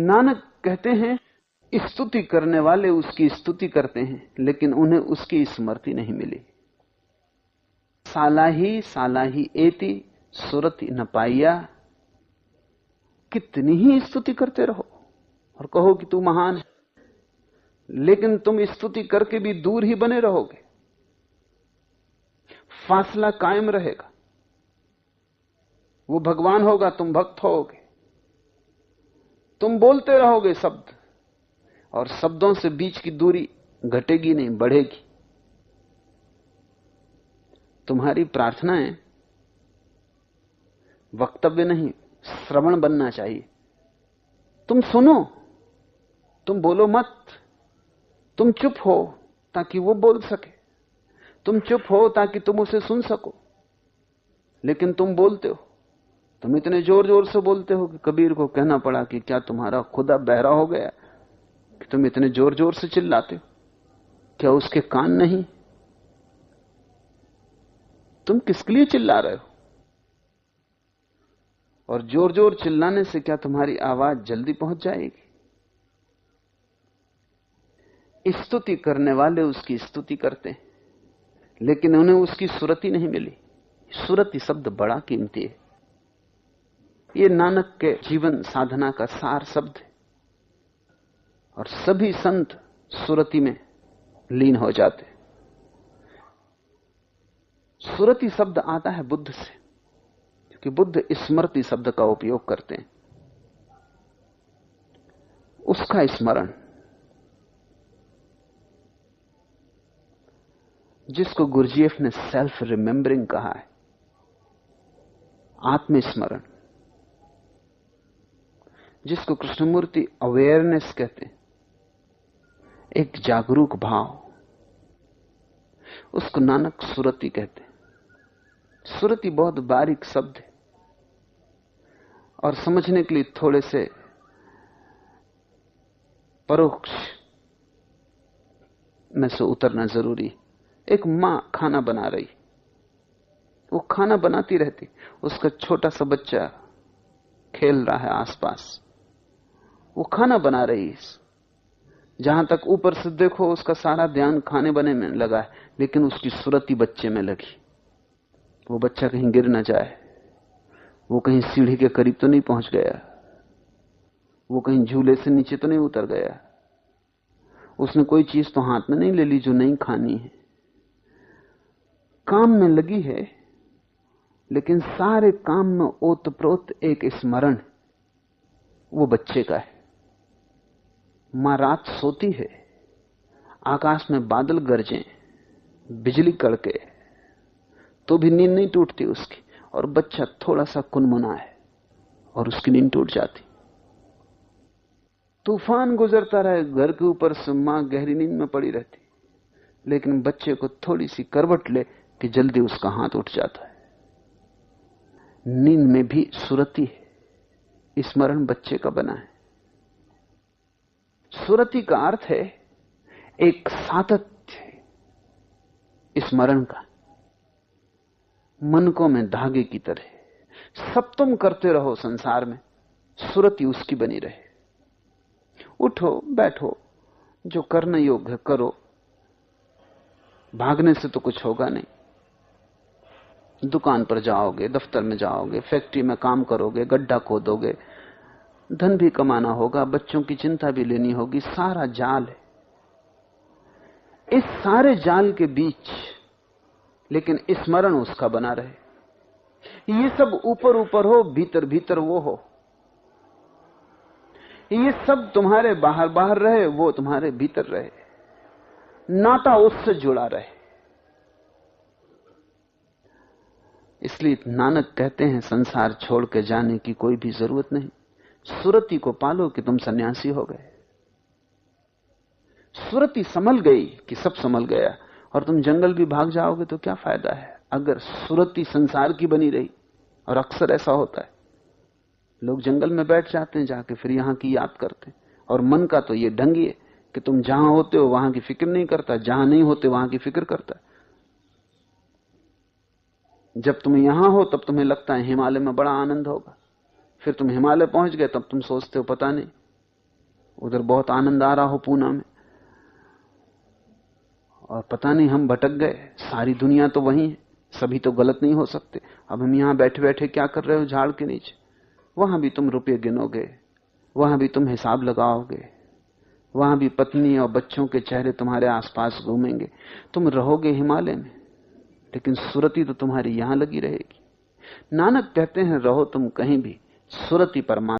नानक कहते हैं, स्तुति करने वाले उसकी स्तुति करते हैं, लेकिन उन्हें उसकी स्मृति नहीं मिली। साला ही एति सुरति न पाइया। कितनी ही स्तुति करते रहो और कहो कि तू महान है, लेकिन तुम स्तुति करके भी दूर ही बने रहोगे, फासला कायम रहेगा। वो भगवान होगा, तुम भक्त होगे। तुम बोलते रहोगे शब्द, और शब्दों से बीच की दूरी घटेगी नहीं, बढ़ेगी। तुम्हारी प्रार्थनाएं वक्तव्य नहीं, श्रवण बनना चाहिए। तुम सुनो, तुम बोलो मत। तुम चुप हो ताकि वो बोल सके, तुम चुप हो ताकि तुम उसे सुन सको, लेकिन तुम बोलते हो। तुम इतने जोर जोर से बोलते हो कि कबीर को कहना पड़ा कि क्या तुम्हारा खुदा बहरा हो गया कि तुम इतने जोर जोर से चिल्लाते हो? क्या उसके कान नहीं? तुम किसके लिए चिल्ला रहे हो? और जोर जोर चिल्लाने से क्या तुम्हारी आवाज जल्दी पहुंच जाएगी? स्तुति करने वाले उसकी स्तुति करते हैं, लेकिन उन्हें उसकी सुरति नहीं मिली। सुरति शब्द बड़ा कीमती है। यह नानक के जीवन साधना का सार शब्द है, और सभी संत सुरति में लीन हो जाते। सुरति शब्द आता है बुद्ध से, क्योंकि बुद्ध स्मृति शब्द का उपयोग करते हैं। उसका स्मरण, जिसको गुरजीएफ ने सेल्फ रिमेंबरिंग कहा है, आत्मस्मरण, जिसको कृष्णमूर्ति अवेयरनेस कहते हैं, एक जागरूक भाव, उसको नानक सुरति कहते हैं। सुरति बहुत बारीक शब्द है, और समझने के लिए थोड़े से परोक्ष में से उतरना जरूरी है। एक मां खाना बना रही, वो खाना बनाती रहती, उसका छोटा सा बच्चा खेल रहा है आसपास, वो खाना बना रही है। जहां तक ऊपर से देखो उसका सारा ध्यान खाने बने में लगा है, लेकिन उसकी सुरति बच्चे में लगी। वो बच्चा कहीं गिर ना जाए, वो कहीं सीढ़ी के करीब तो नहीं पहुंच गया, वो कहीं झूले से नीचे तो नहीं उतर गया, उसने कोई चीज तो हाथ में नहीं ले ली जो नहीं खानी है। काम में लगी है, लेकिन सारे काम में ओतप्रोत एक स्मरण वो बच्चे का है। मां रात सोती है, आकाश में बादल गरजें, बिजली कड़के, तो भी नींद नहीं टूटती उसकी, और बच्चा थोड़ा सा कुनमुना है और उसकी नींद टूट जाती। तूफान गुजरता रहे, घर के ऊपर से मां गहरी नींद में पड़ी रहती, लेकिन बच्चे को थोड़ी सी करवट ले कि जल्दी उसका हाथ उठ जाता है। नींद में भी सुरति है, स्मरण बच्चे का बना है। सुरति का अर्थ है एक सातत्य स्मरण का, मन को में धागे की तरह। सब तुम करते रहो संसार में, सुरति उसकी बनी रहे। उठो बैठो, जो करने योग्य है करो, भागने से तो कुछ होगा नहीं। दुकान पर जाओगे, दफ्तर में जाओगे, फैक्ट्री में काम करोगे, गड्ढा खोदोगे, धन भी कमाना होगा, बच्चों की चिंता भी लेनी होगी, सारा जाल है। इस सारे जाल के बीच लेकिन स्मरण उसका बना रहे। ये सब ऊपर ऊपर हो, भीतर भीतर वो हो। ये सब तुम्हारे बाहर बाहर रहे, वो तुम्हारे भीतर रहे, नाता उससे जुड़ा रहे। इसलिए नानक कहते हैं संसार छोड़ के जाने की कोई भी जरूरत नहीं। सुरति को पालो कि तुम सन्यासी हो गए। सुरति संभल गई कि सब संभल गया, और तुम जंगल भी भाग जाओगे तो क्या फायदा है अगर सुरति संसार की बनी रही। और अक्सर ऐसा होता है, लोग जंगल में बैठ जाते हैं जाके, फिर यहां की याद करते हैं। और मन का तो ये ढंग है कि तुम जहां होते हो वहां की फिक्र नहीं करता, जहां नहीं होते वहां की फिक्र करता है। जब तुम यहां हो तब तुम्हें लगता है हिमालय में बड़ा आनंद होगा, फिर तुम हिमालय पहुंच गए तब तुम सोचते हो पता नहीं उधर बहुत आनंद आ रहा हो पूना में, और पता नहीं हम भटक गए, सारी दुनिया तो वही है, सभी तो गलत नहीं हो सकते। अब हम यहां बैठे बैठे क्या कर रहे हो झाड़ के नीचे? वहां भी तुम रुपये गिनोगे, वहां भी तुम हिसाब लगाओगे, वहां भी पत्नी और बच्चों के चेहरे तुम्हारे आसपास घूमेंगे। तुम रहोगे हिमालय में, लेकिन सुरती तो तुम्हारी यहां लगी रहेगी। नानक कहते हैं रहो तुम कहीं भी, सुरती परमात्मा